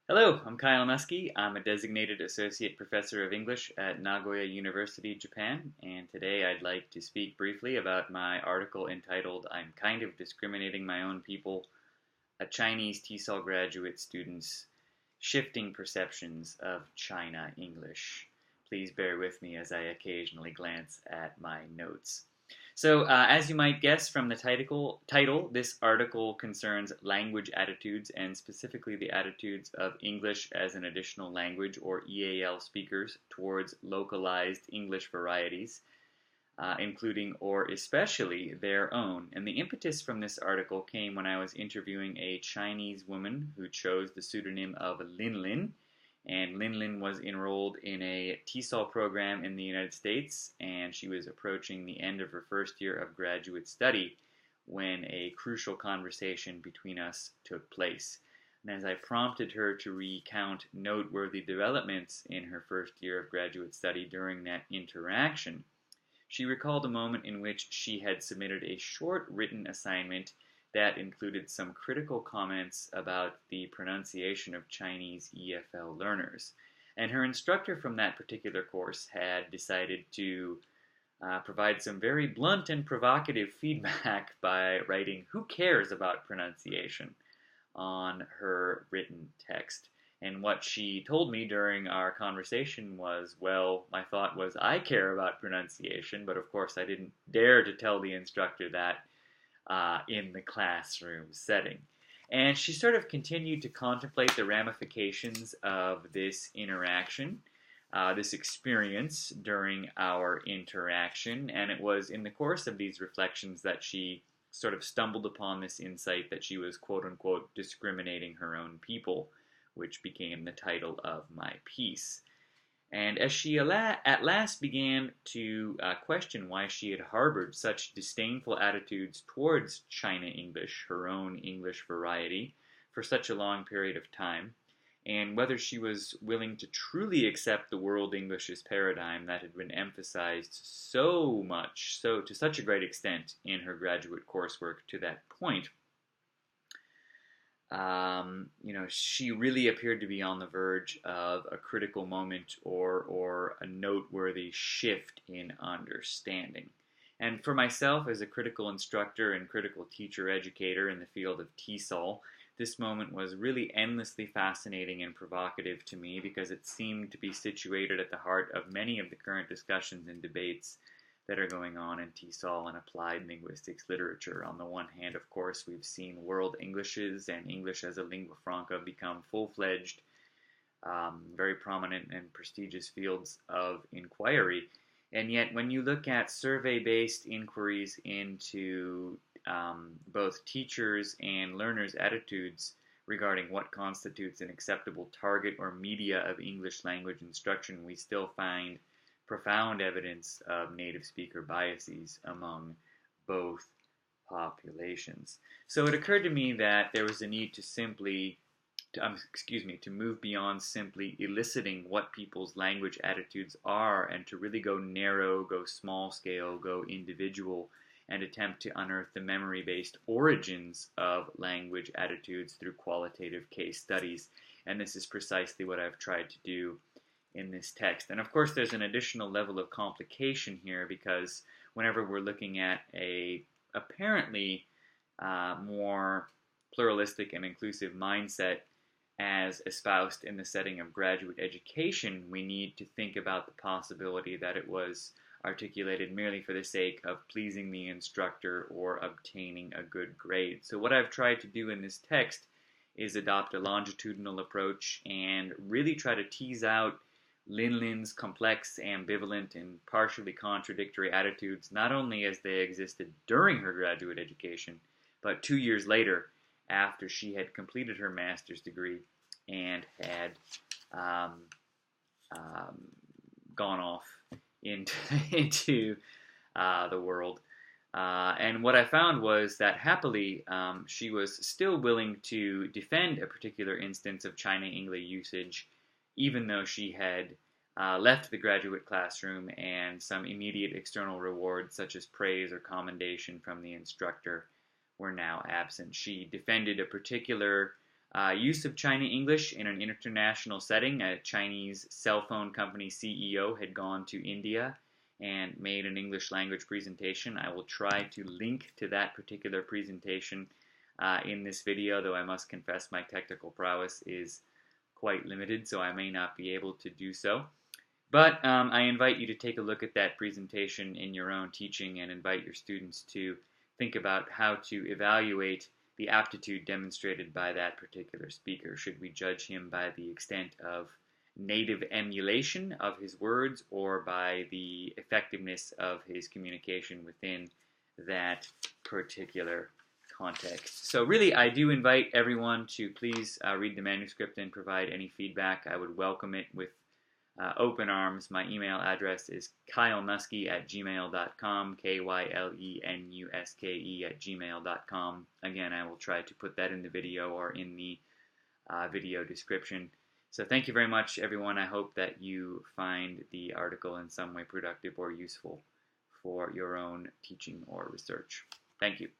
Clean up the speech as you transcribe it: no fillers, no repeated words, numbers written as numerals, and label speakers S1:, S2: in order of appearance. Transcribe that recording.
S1: Hello, I'm kylenuske. I'm a designated associate professor of English at Nagoya University, Japan, and today I'd like to speak briefly about my article entitled "I'm Kind of Discriminating My Own People, a Chinese TESOL Graduate Student's Shifting Perceptions of China English." Please bear with me as I occasionally glance at my notes. So, as you might guess from the title, this article concerns language attitudes and specifically the attitudes of English as an additional language or EAL speakers towards localized English varieties, including or especially their own. And the impetus from this article came when I was interviewing a Chinese woman who chose the pseudonym of Lin Lin, and Lin Lin was enrolled in a TESOL program in the United States, and she was approaching the end of her first year of graduate study when a crucial conversation between us took place. And as I prompted her to recount noteworthy developments in her first year of graduate study during that interaction, she recalled a moment in which she had submitted a short written assignment that included some critical comments about the pronunciation of Chinese EFL learners. And her instructor from that particular course had decided to provide some very blunt and provocative feedback by writing "Who cares about pronunciation" on her written text. And what she told me during our conversation was, well, my thought was, I care about pronunciation, but of course I didn't dare to tell the instructor that in the classroom setting. And she sort of continued to contemplate the ramifications of this interaction, this experience during our interaction. And it was in the course of these reflections that she sort of stumbled upon this insight that she was, quote unquote, discriminating her own people, which became the title of my piece. And as she at last began to question why she had harbored such disdainful attitudes towards China English, her own English variety, for such a long period of time, and whether she was willing to truly accept the world English's paradigm that had been emphasized so much, so to such a great extent in her graduate coursework to that point, she really appeared to be on the verge of a critical moment or a noteworthy shift in understanding. And for myself, as a critical instructor and critical teacher educator in the field of TESOL, this moment was really endlessly fascinating and provocative to me because it seemed to be situated at the heart of many of the current discussions and debates that are going on in TESOL and applied linguistics literature. On the one hand, of course, we've seen world Englishes and English as a lingua franca become full-fledged, very prominent and prestigious fields of inquiry. And yet, when you look at survey-based inquiries into both teachers' and learners' attitudes regarding what constitutes an acceptable target or media of English language instruction, we still find profound evidence of native speaker biases among both populations. So it occurred to me that there was a need to move beyond simply eliciting what people's language attitudes are and to really go narrow, go small scale, go individual, and attempt to unearth the memory-based origins of language attitudes through qualitative case studies. And this is precisely what I've tried to do in this text. And of course, there's an additional level of complication here because whenever we're looking at a apparently more pluralistic and inclusive mindset as espoused in the setting of graduate education, we need to think about the possibility that it was articulated merely for the sake of pleasing the instructor or obtaining a good grade. So what I've tried to do in this text is adopt a longitudinal approach and really try to tease out Lin Lin's complex, ambivalent, and partially contradictory attitudes, not only as they existed during her graduate education, but 2 years later, after she had completed her master's degree and had gone off into the world. And what I found was that happily, she was still willing to defend a particular instance of China English usage even though she had left the graduate classroom and some immediate external rewards such as praise or commendation from the instructor were now absent. She defended a particular use of China English in an international setting. A Chinese cell phone company CEO had gone to India and made an English language presentation. I will try to link to that particular presentation in this video, though I must confess my technical prowess is quite limited, so I may not be able to do so. But I invite you to take a look at that presentation in your own teaching and invite your students to think about how to evaluate the aptitude demonstrated by that particular speaker. Should we judge him by the extent of native emulation of his words or by the effectiveness of his communication within that particular context? So really, I do invite everyone to please read the manuscript and provide any feedback. I would welcome it with open arms. My email address is kylenuske@gmail.com, KYLENUSKE@gmail.com. Again, I will try to put that in the video or in the video description. So thank you very much, everyone. I hope that you find the article in some way productive or useful for your own teaching or research. Thank you.